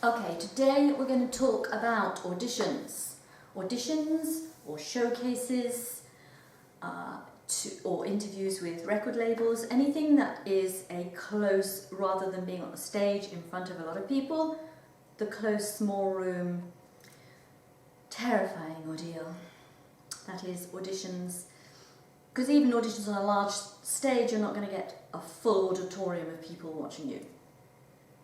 Okay, today we're going to talk about auditions. Auditions or showcases or interviews with record labels, anything that is a close, rather than being on the stage in front of a lot of people, the close small room, terrifying ordeal. That is auditions. Because even auditions on a large stage, you're not going to get a full auditorium of people watching you.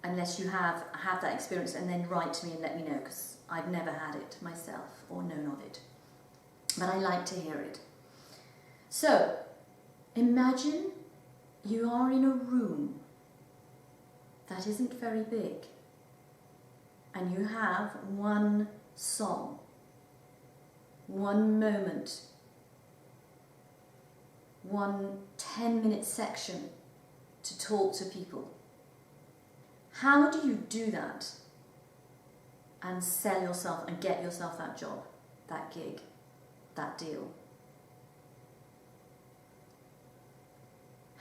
Unless you have that experience, and then write to me and let me know, because I've never had it myself or known of it. But I like to hear it. So, imagine you are in a room that isn't very big, and you have one song, one moment, one 10-minute section to talk to people. How do you do that and sell yourself and get yourself that job, that gig, that deal?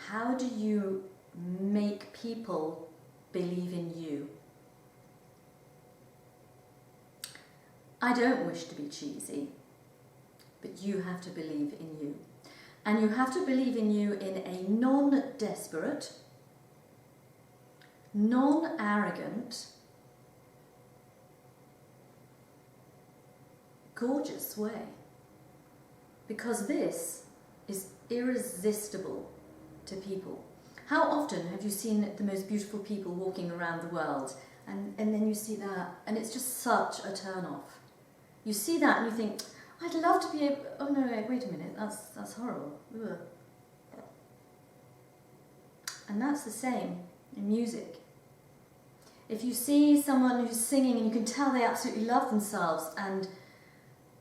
How do you make people believe in you? I don't wish to be cheesy, but you have to believe in you. And you have to believe in you in a non-desperate, non-arrogant, gorgeous way. Because this is irresistible to people. How often have you seen the most beautiful people walking around the world, and then you see that, and it's just such a turn-off. You see that and you think, I'd love to be able... Oh no, wait a minute, that's horrible. Ugh. And that's the same in music. If you see someone who's singing and you can tell they absolutely love themselves, and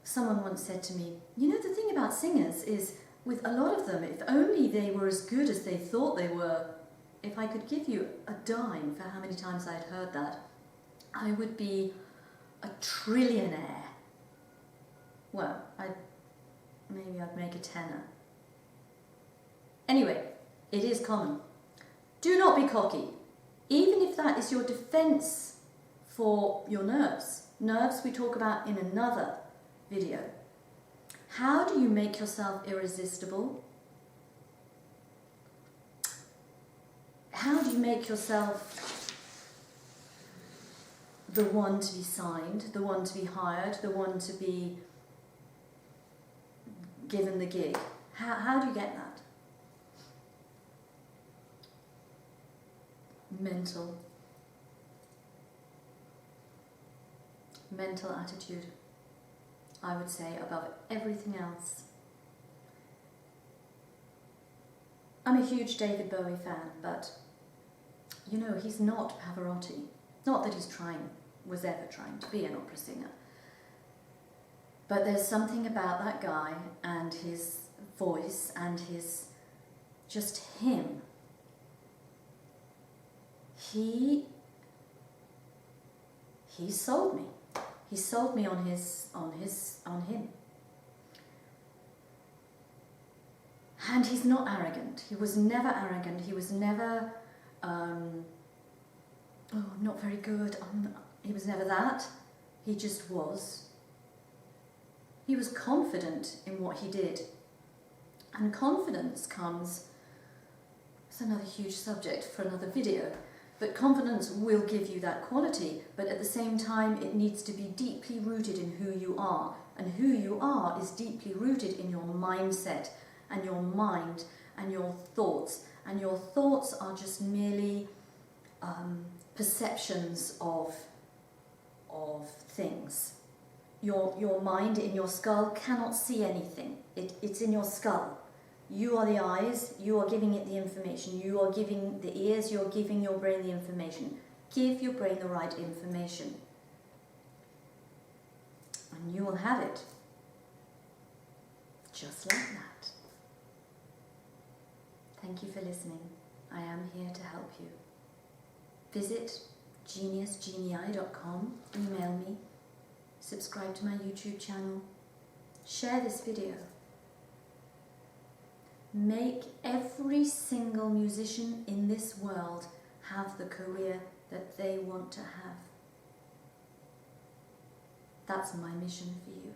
someone once said to me, you know, the thing about singers is, with a lot of them, if only they were as good as they thought they were, if I could give you a dime for how many times I'd heard that, I would be a trillionaire. Well, maybe I'd make a tenner. Anyway, it is common. Do not be cocky. Even if that is your defense for your nerves. Nerves we talk about in another video. How do you make yourself irresistible? How do you make yourself the one to be signed, the one to be hired, the one to be given the gig? How do you get that? Mental attitude, I would say, above everything else. I'm a huge David Bowie fan, but you know, he's not Pavarotti. Not that was ever trying to be an opera singer. But there's something about that guy and his voice and just him. He sold me. He sold me on him. And he's not arrogant. He was never arrogant. He was never, I'm not very good. He was never that. He just was. He was confident in what he did. And confidence comes, it's another huge subject for another video, but confidence will give you that quality, but at the same time it needs to be deeply rooted in who you are. And who you are is deeply rooted in your mindset and your mind and your thoughts. And your thoughts are just merely perceptions of things. Your mind in your skull cannot see anything. It's in your skull. You are the eyes, you are giving it the information. You are giving the ears, you are giving your brain the information. Give your brain the right information. And you will have it. Just like that. Thank you for listening. I am here to help you. Visit geniusgenii.com, email me, subscribe to my YouTube channel, share this video. Make every single musician in this world have the career that they want to have. That's my mission for you.